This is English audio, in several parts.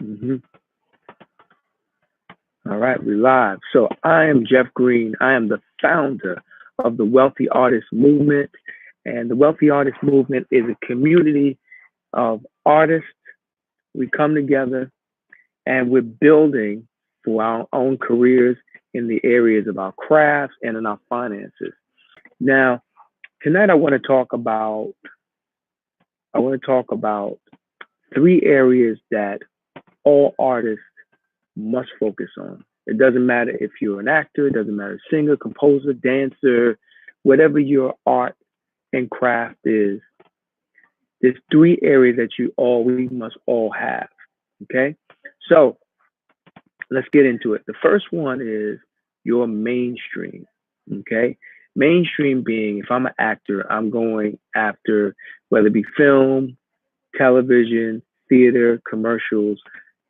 hmm All right, we live. So I am Jeff Green. I am the founder of the Wealthy Artist Movement. And the Wealthy Artist Movement is a community of artists. We come together and we're building for our own careers in the areas of our crafts and in our finances. Now, tonight I want to talk about three areas that all artists must focus on. It doesn't matter if you're an actor, it doesn't matter singer, composer, dancer, whatever your art and craft is. There's three areas that we must all have. Okay, so let's get into it. The first one is your mainstream. Okay, mainstream being if I'm an actor, I'm going after whether it be film, television, theater, commercials,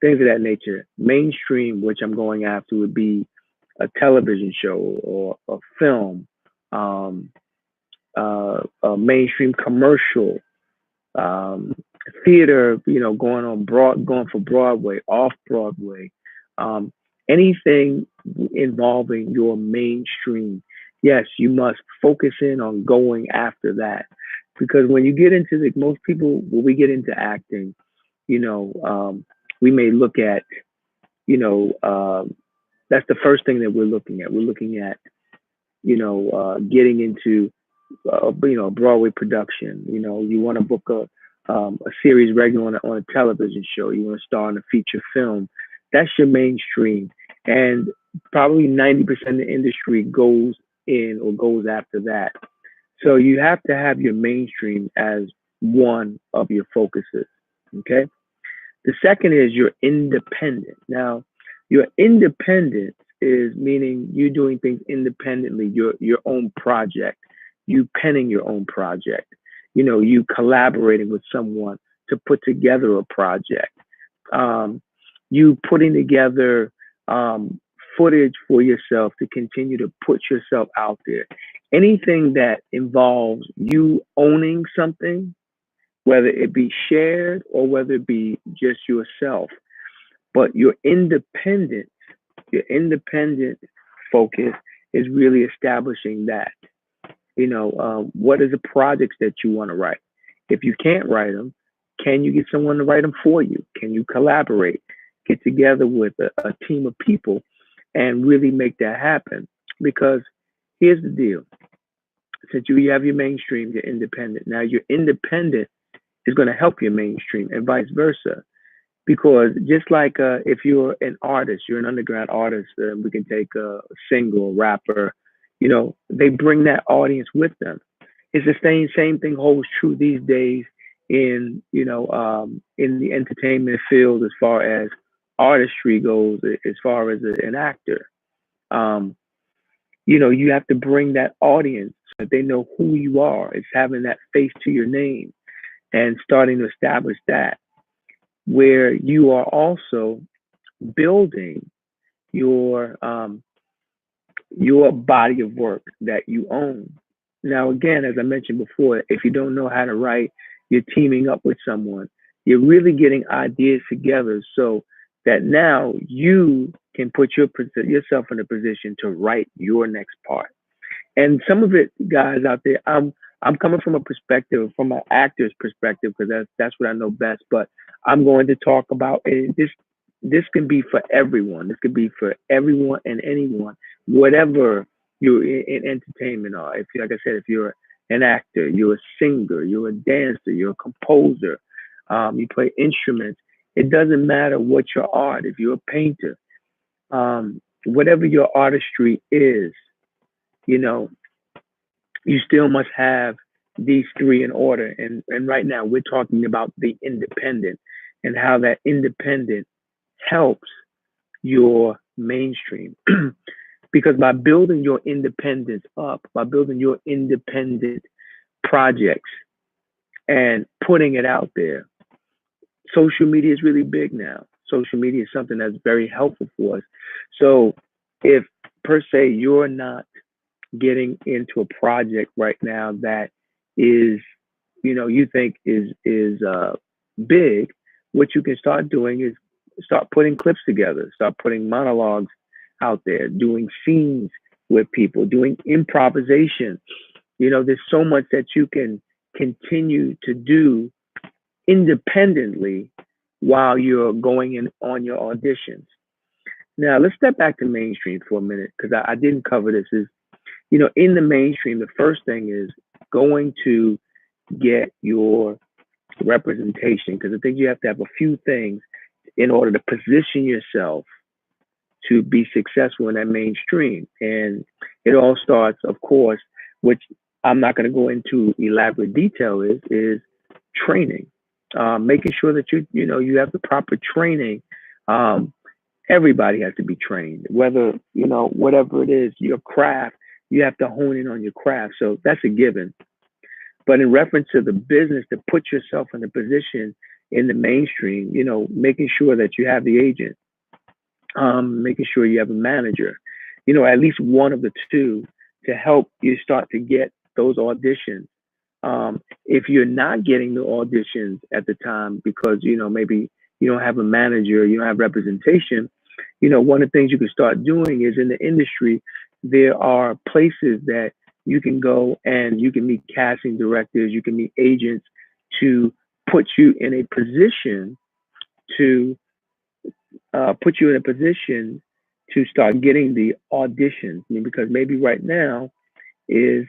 things of that nature. Mainstream, which I'm going after, would be a television show or a film, um, a mainstream commercial, um, theater. Going for Broadway, off Broadway, um, anything involving your mainstream. Yes, you must focus in on going after that because when you get into most people, when we get into acting, you know, we may look at, you know, that's the first thing that we're looking at. We're looking at, getting into, a Broadway production. You want to book a series regular on a television show. You want to star in a feature film. That's your mainstream. And probably 90% of the industry goes in or goes after that. So you have to have your mainstream as one of your focuses. Okay. The second is you're independent. Now, your independence is meaning you doing things independently, your own project, you penning your own project, you collaborating with someone to put together a project, um, you putting together footage for yourself to continue to put yourself out there. Anything that involves you owning something, whether it be shared or whether it be just yourself. But your independent focus is really establishing that. What are the projects that you want to write? If you can't write them, can you get someone to write them for you? Can you collaborate? Get together with a team of people and really make that happen? Because here's the deal. Since you have your mainstream, you're independent. Now, your independent is going to help your mainstream and vice versa. Because just like if you're an artist, you're an underground artist, we can take a single rapper, they bring that audience with them. It's the same thing holds true these days in the entertainment field as far as artistry goes, as far as an actor. Um, you have to bring that audience so that they know who you are. It's having that face to your name and starting to establish that where you are also building your your body of work that you own. Now, again, as I mentioned before, if you don't know how to write, you're teaming up with someone. You're really getting ideas together so that now you can put yourself in a position to write your next part. And some of it, guys out there, I'm coming from a perspective, from an actor's perspective, because that's what I know best. But I'm going to talk about this. This can be for everyone. This could be for everyone and anyone, whatever you're in entertainment are. If, like I said, if you're an actor, you're a singer, you're a dancer, you're a composer, you play instruments. It doesn't matter what your art. If you're a painter, whatever your artistry is, you know, you still must have these three in order. And right now we're talking about the independent and how that independent helps your mainstream. Because by building your independence up, by building your independent projects and putting it out there, social media is really big now. Social media is something that's very helpful for us. So if per se you're not getting into a project right now that is, you think is big, what you can start doing is start putting clips together, start putting monologues out there, doing scenes with people, doing improvisation. There's so much that you can continue to do independently while you're going in on your auditions. Now, let's step back to mainstream for a minute because I didn't cover this. In the mainstream, the first thing is going to get your representation, because I think you have to have a few things in order to position yourself to be successful in that mainstream. And it all starts, of course, which I'm not going to go into elaborate detail, is training, making sure that you have the proper training. Everybody has to be trained, whether whatever it is, your craft. You have to hone in on your craft, so that's a given. But in reference to the business, to put yourself in a position in the mainstream, making sure that you have the agent, making sure you have a manager, at least one of the two to help you start to get those auditions. If you're not getting the auditions at the time because, maybe you don't have a manager, you don't have representation, one of the things you can start doing is in the industry, there are places that you can go and you can meet casting directors, you can meet agents to put you in a position to start getting the auditions. I mean, because maybe right now is